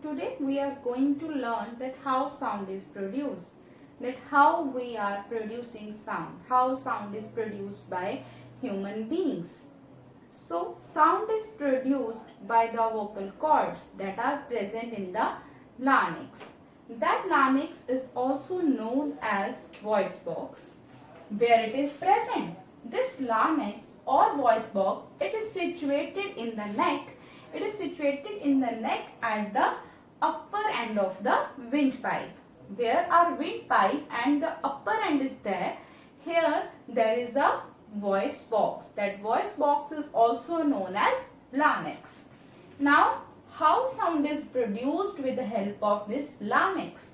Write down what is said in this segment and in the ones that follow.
Today we are going to learn that how sound is produced, that how we are producing sound, how sound is produced by human beings. So sound is produced by the vocal cords that are present in the larynx. That larynx is also known as voice box, where it is present. This larynx or voice box, it is situated in the neck. It is situated in the neck at the upper end of the windpipe. Where our windpipe and the upper end is there, here there is a voice box. That voice box is also known as larynx. Now, how sound is produced with the help of this larynx?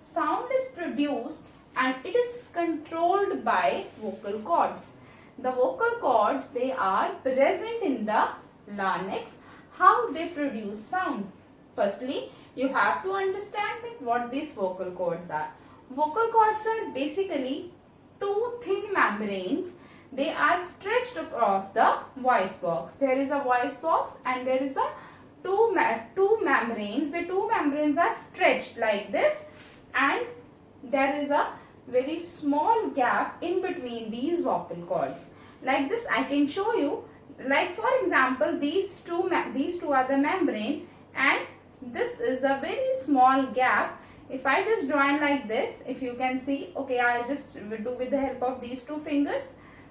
Sound is produced and it is controlled by vocal cords. The vocal cords, they are present in the larynx. How they produce sound? Firstly, you have to understand that what these vocal cords are. Vocal cords are basically two thin membranes. They are stretched across the voice box. There is a voice box and there is a two membranes. The two membranes are stretched like this, and there is a very small gap in between these vocal cords. Like this I can show you. Like for example, these two are the membrane, and this is a very small gap. If I just join like this, if you can see, okay, I'll just do with the help of these two fingers.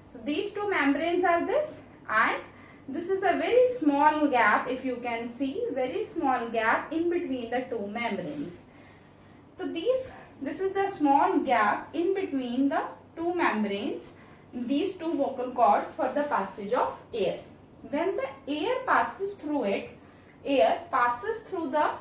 So these two membranes are this, and this is a very small gap. If you can see, very small gap in between the two membranes. So this is the small gap in between the two membranes, these two vocal cords, for the passage of air. When the air passes through it, air passes through the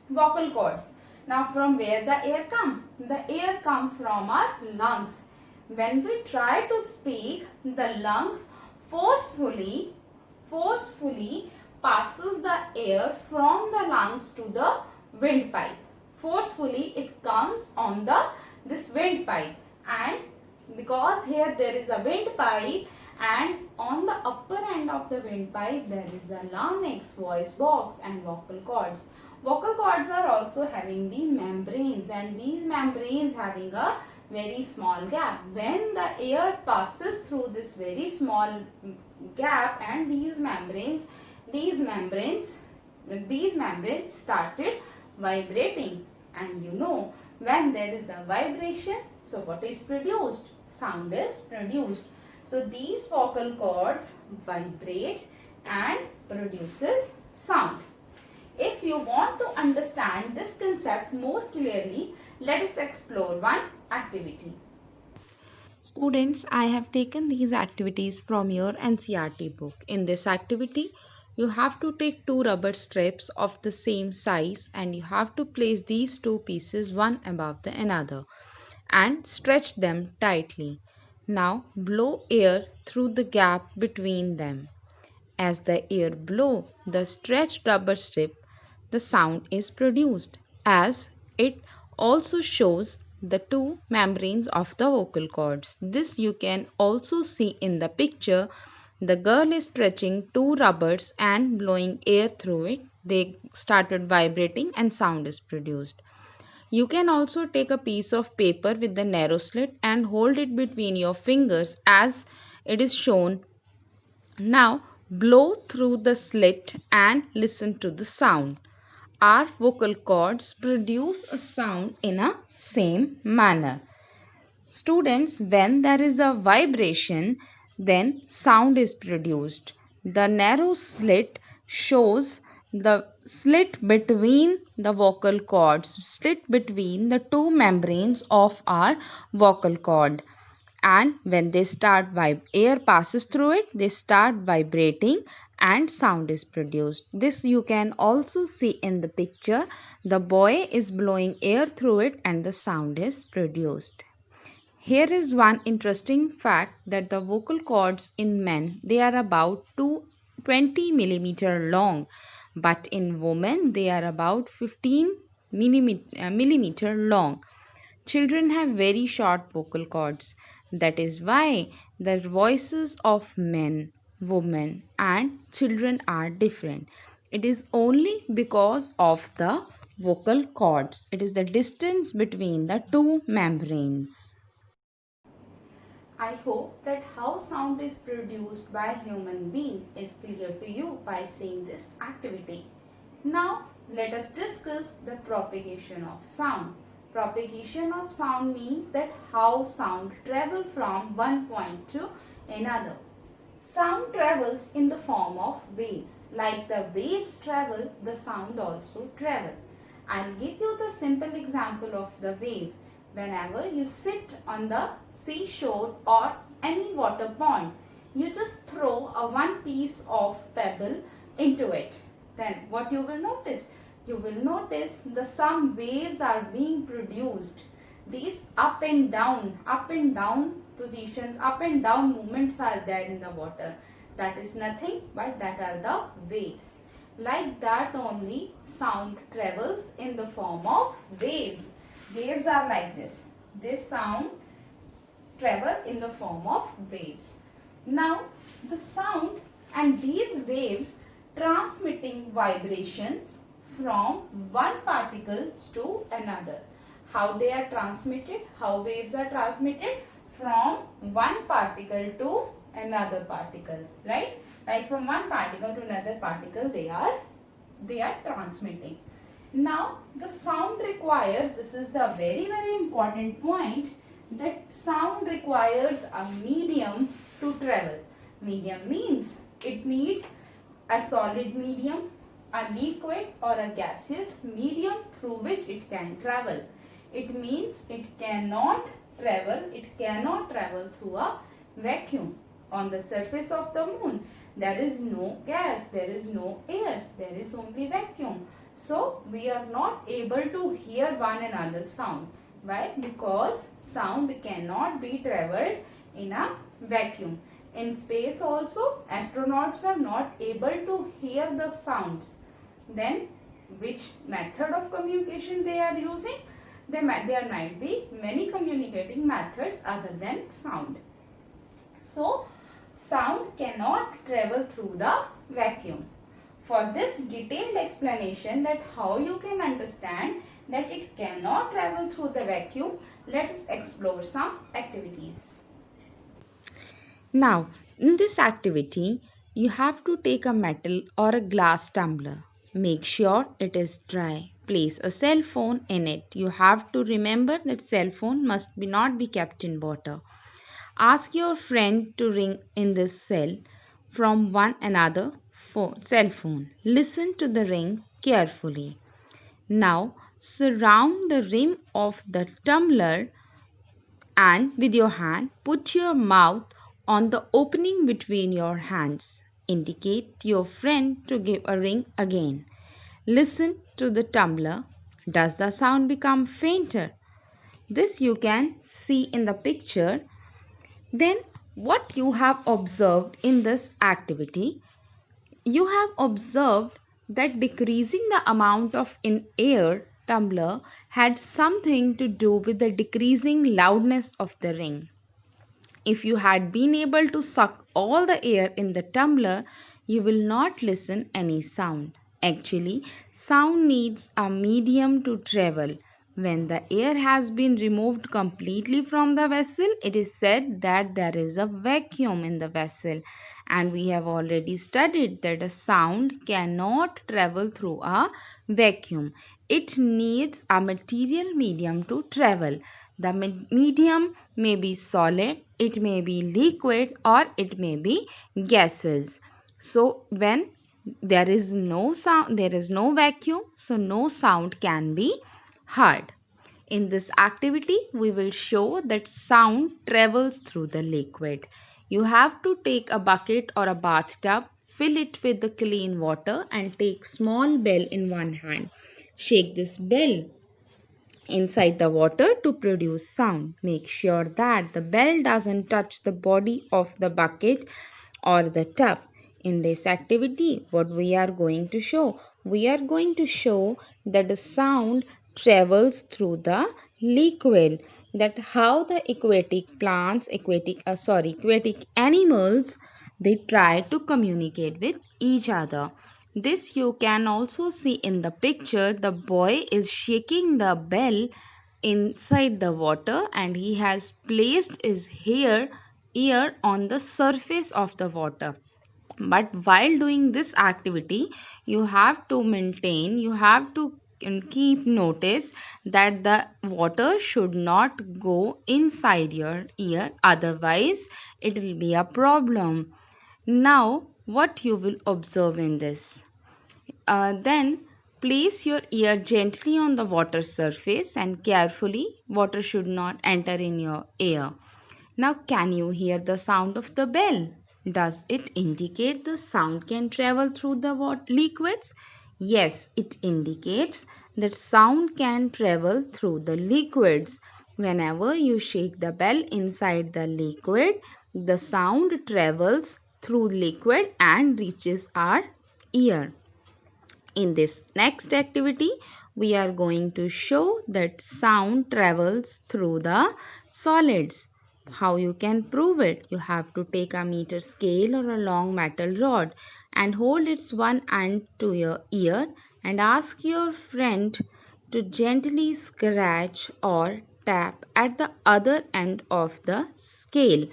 vocal cords. Now from where the air come? The air come from our lungs. When we try to speak, the lungs forcefully passes the air from the lungs to the windpipe. Forcefully it comes on this windpipe, and because here there is a windpipe, and on the upper end of the windpipe there is a larynx, voice box and vocal cords. Vocal cords are also having the membranes, and these membranes having a very small gap. When the air passes through this very small gap and these membranes started vibrating. And you know, when there is a vibration, so what is produced? Sound is produced. So these vocal cords vibrate and produces sound. If you want to understand this concept more clearly, let us explore one activity. Students, I have taken these activities from your NCERT book. In this activity, you have to take two rubber strips of the same size and you have to place these two pieces one above the another and stretch them tightly. Now blow air through the gap between them. As the air blows the stretched rubber strip, the sound is produced, as it also shows the two membranes of the vocal cords. This you can also see in the picture. The girl is stretching two rubbers and blowing air through it. They started vibrating and sound is produced. You can also take a piece of paper with the narrow slit and hold it between your fingers as it is shown. Now blow through the slit and listen to the sound. Our vocal cords produce a sound in a same manner. Students, when there is a vibration, then sound is produced. The narrow slit shows the slit between the vocal cords, slit between the two membranes of our vocal cord. And when they start air passes through it, they start vibrating and sound is produced. This you can also see in the picture. The boy is blowing air through it and the sound is produced. Here is one interesting fact, that the vocal cords in men, they are about 20 millimeter long, but in women they are about 15 millimeter long. Children have very short vocal cords. That is why the voices of men, women, and children are different. It is only because of the vocal cords. It is the distance between the two membranes. I hope that how sound is produced by human being is clear to you by seeing this activity. Now let us discuss the propagation of sound. Propagation of sound means that how sound travel from one point to another. Sound travels in the form of waves. Like the waves travel, the sound also travel. I'll give you the simple example of the wave. Whenever you sit on the seashore or any water pond, you just throw a one piece of pebble into it. Then what you will notice? You will notice the some waves are being produced. These up and down positions, up and down movements are there in the water. That is nothing but that are the waves. Like that only sound travels in the form of waves. Waves are like this. This sound travel in the form of waves. Now the sound and these waves transmitting vibrations from one particle to another. How they are transmitted? How waves are transmitted? From one particle to another particle, right? Like from one particle to another particle they are transmitting. Now the sound requires, this is the very important point, that sound requires a medium to travel. Medium means it needs a solid medium, a liquid or a gaseous medium through which it can travel. It means it cannot travel through a vacuum. On the surface of the moon, there is no gas, there is no air, there is only vacuum. So we are not able to hear one another's sound. Why? Because sound cannot be traveled in a vacuum. In space also, astronauts are not able to hear the sounds. Then which method of communication they are using? There might be many communicating methods other than sound. So sound cannot travel through the vacuum. For this detailed explanation that how you can understand that it cannot travel through the vacuum, let us explore some activities. Now, in this activity, you have to take a metal or a glass tumbler. Make sure it is dry. Place a cell phone in it. You have to remember that cell phone must not be kept in water. Ask your friend to ring in this cell from one another cell phone. Listen to the ring carefully. Now, surround the rim of the tumbler and with your hand put your mouth on the opening between your hands. Indicate to your friend to give a ring again. Listen to the tumbler. Does the sound become fainter? This you can see in the picture. Then what you have observed in this activity, you have observed that decreasing the amount of in air tumbler had something to do with the decreasing loudness of the ring. If you had been able to suck all the air in the tumbler, you will not listen any sound. Actually, sound needs a medium to travel. When the air has been removed completely from the vessel, it is said that there is a vacuum in the vessel. And we have already studied that a sound cannot travel through a vacuum. It needs a material medium to travel. The medium may be solid, it may be liquid, or it may be gases. So when there is no sound, there is no vacuum, so no sound can be heard. In this activity, we will show that sound travels through the liquid. You have to take a bucket or a bathtub, fill it with the clean water, and take small bell in one hand. Shake this bell inside the water to produce sound. Make sure that the bell doesn't touch the body of the bucket or the tub. In this activity, what we are going to show? We are going to show that the sound travels through the liquid. That how the aquatic animals, they try to communicate with each other. This you can also see in the picture. The boy is shaking the bell inside the water and he has placed his ear on the surface of the water. But while doing this activity, you have to maintain, you have to keep notice that the water should not go inside your ear, otherwise it will be a problem. Now what you will observe in this, then place your ear gently on the water surface and carefully, water should not enter in your ear. Now, can you hear the sound of the bell? Does it indicate the sound can travel through the liquids? Yes, it indicates that sound can travel through the liquids. Whenever you shake the bell inside the liquid, the sound travels through liquid and reaches our ear. In this next activity, we are going to show that sound travels through the solids. How you can prove it? You have to take a meter scale or a long metal rod and hold its one end to your ear and ask your friend to gently scratch or tap at the other end of the scale.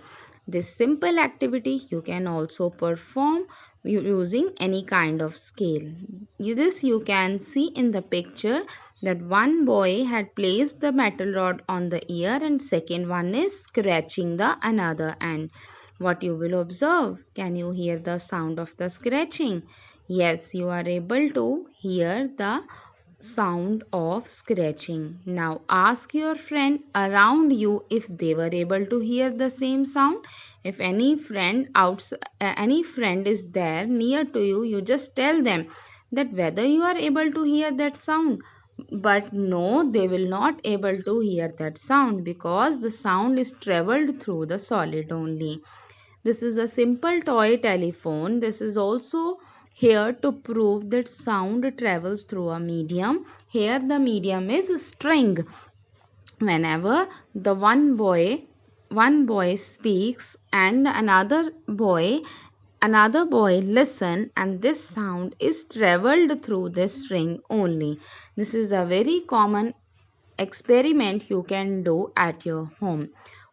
This simple activity you can also perform using any kind of scale. This you can see in the picture that one boy had placed the metal rod on the ear and second one is scratching the another end. What you will observe? Can you hear the sound of the scratching? Yes, you are able to hear the sound of scratching. Now ask your friend around you if they were able to hear the same sound. If any friend is there near to you, you just tell them that whether you are able to hear that sound. But no, they will not able to hear that sound because the sound is traveled through the solid only. This is a simple toy telephone. This is also here to prove that sound travels through a medium. Here the medium is string. Whenever the one boy speaks and another boy listen, and this sound is traveled through this string only. This is a very common experiment you can do at your home.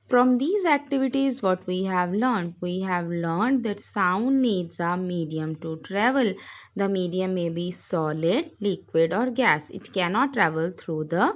From these activities, what we have learned? We have learned that sound needs a medium to travel. The medium may be solid, liquid, or gas. It cannot travel through the